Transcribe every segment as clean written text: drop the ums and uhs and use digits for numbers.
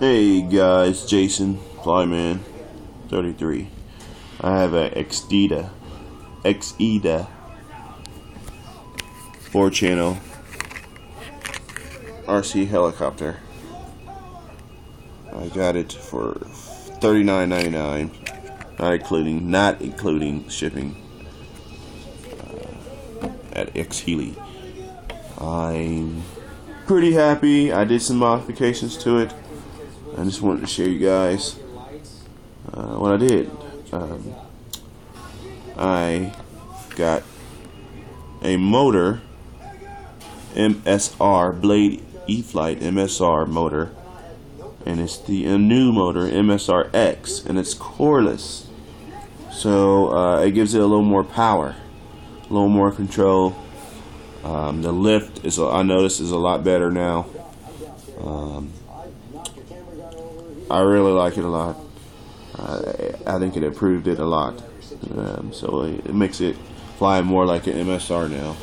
Hey guys, Jason, Flyman, 33. I have a Xieda 4-channel RC helicopter. I got it for $39.99, not including shipping at Xieda. I'm pretty happy. I did some modifications to it. I just wanted to show you guys what I did. I got a motor, MSR Blade E-Flight MSR motor, and it's the new motor msrx, and it's coreless, so it gives it a little more power, a little more control. The lift is, I noticed, is a lot better now. I really like it a lot. I think it improved it a lot. So it makes it fly more like an MSR now.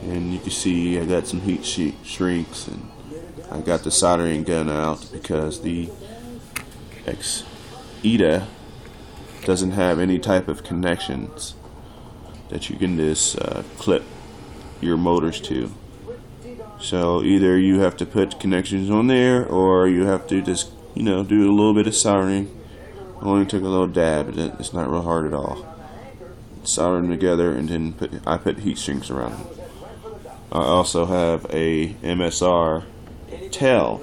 And you can see I got some heat shrinks, and I got the soldering gun out because the Xieda doesn't have any type of connections that you can just clip your motors to. So either you have to put connections on there, or you have to just, do a little bit of soldering. I only took a little dab, but it's not real hard at all. Solder them together, and then I put heat sinks around them. I also have a MSR tail.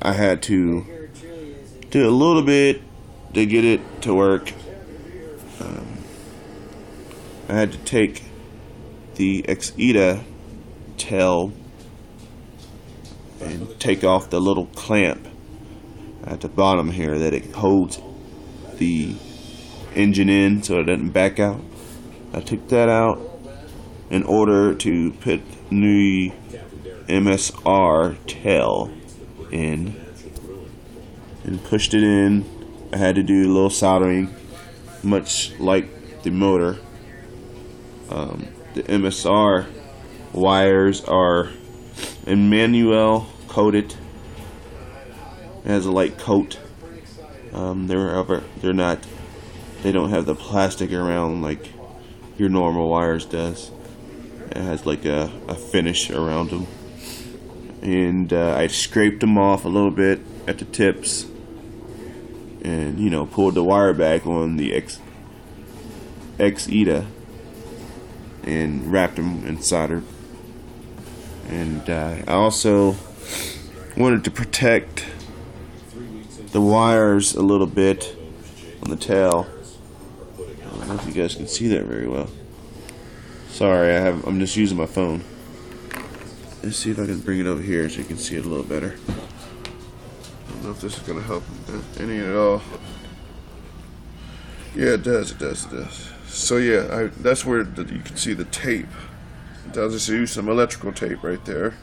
I had to do a little bit to get it to work. I had to take the Xieda tail and take off the little clamp at the bottom here that it holds the engine in so it doesn't back out. I took that out in order to put the MSR tail in, and pushed it in. I had to do a little soldering, much like the motor. The MSR wires are manual coated. It has a light coat. They don't have the plastic around like your normal wires does. It has like a finish around them. And I scraped them off a little bit at the tips, and pulled the wire back on the Xieda and wrapped them and soldered. And I also wanted to protect the wires a little bit on the tail. I don't know if you guys can see that very well. Sorry, I'm just using my phone. Let's see if I can bring it over here so you can see it a little better. I don't know if this is going to help any at all. Yeah, it does. So yeah, that's where you can see the tape. I just used some electrical tape right there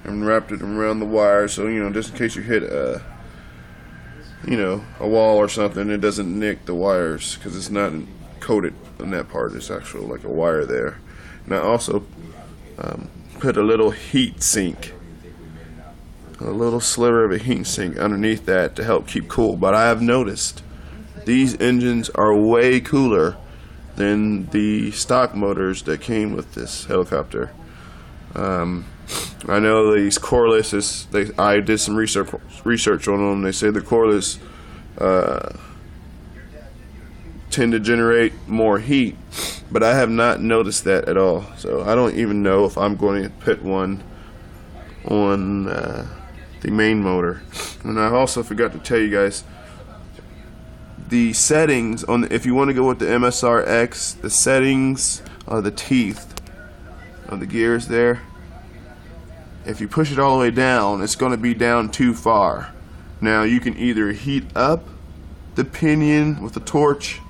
and wrapped it around the wire, so just in case you hit a wall or something, it doesn't nick the wires, because it's not coated on that part. It's actually like a wire there. And I also put a little heat sink, a little sliver of a heat sink underneath that to help keep cool. But I have noticed these engines are way cooler than the stock motors that came with this helicopter. I know these coreless, I did some research on them. They say the coreless tend to generate more heat, but I have not noticed that at all. So I don't even know if I'm going to put one on the main motor. And I also forgot to tell you guys the settings on if you want to go with the msrx. The settings are the teeth of the gears there. If you push it all the way down, it's going to be down too far. Now you can either heat up the pinion with a torch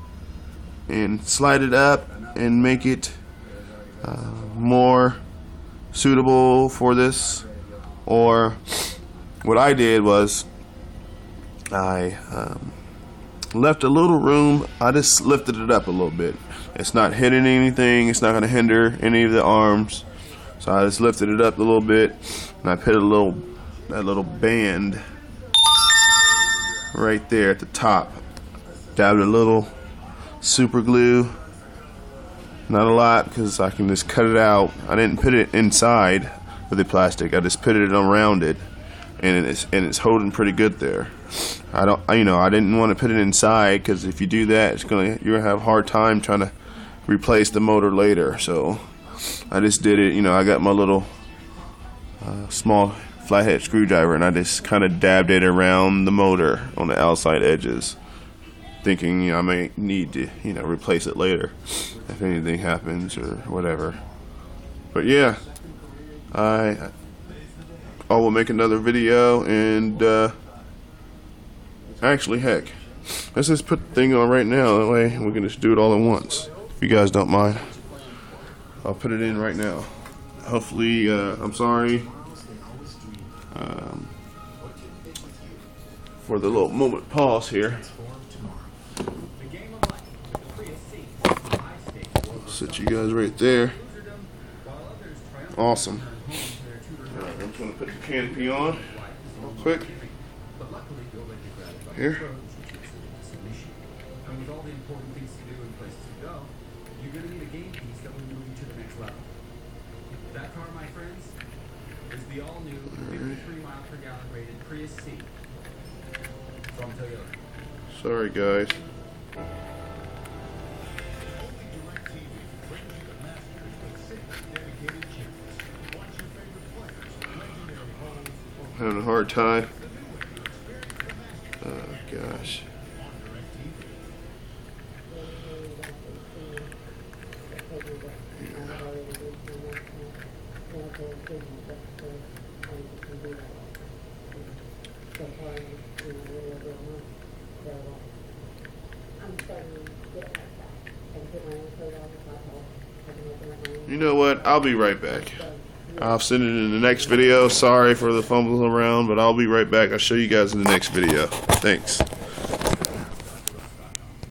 and slide it up and make it more suitable for this, or what I did was I left a little room. I just lifted it up a little bit. It's not hitting anything. It's not going to hinder any of the arms. So I just lifted it up a little bit, and I put that little band right there at the top. Dabbed a little super glue, not a lot because I can just cut it out. I didn't put it inside with the plastic. I just put it around it, and it's holding pretty good there. I didn't want to put it inside because if you do that, you're gonna have a hard time trying to replace the motor later. So I just did it. I got my little small flathead screwdriver, and I just kind of dabbed it around the motor on the outside edges, thinking I may need to replace it later if anything happens or whatever. But yeah, I will make another video, and actually, heck, let's just put the thing on right now. That way we can just do it all at once. If you guys don't mind, I'll put it in right now. Hopefully, I'm sorry for the little moment pause here. Set you guys right there. Awesome. Alright, I'm just going to put the canopy on real quick. Here. And with all the important things to do and places to go, you're going to need a game piece that will move you to the next level. That car, my friends, is the all-new 53 mile per gallon rated Prius C from Toyota. Sorry, guys. Having a hard time. Oh gosh. You know what? I'll be right back. I'll send it in the next video. Sorry for the fumbles around, but I'll be right back. I'll show you guys in the next video. Thanks.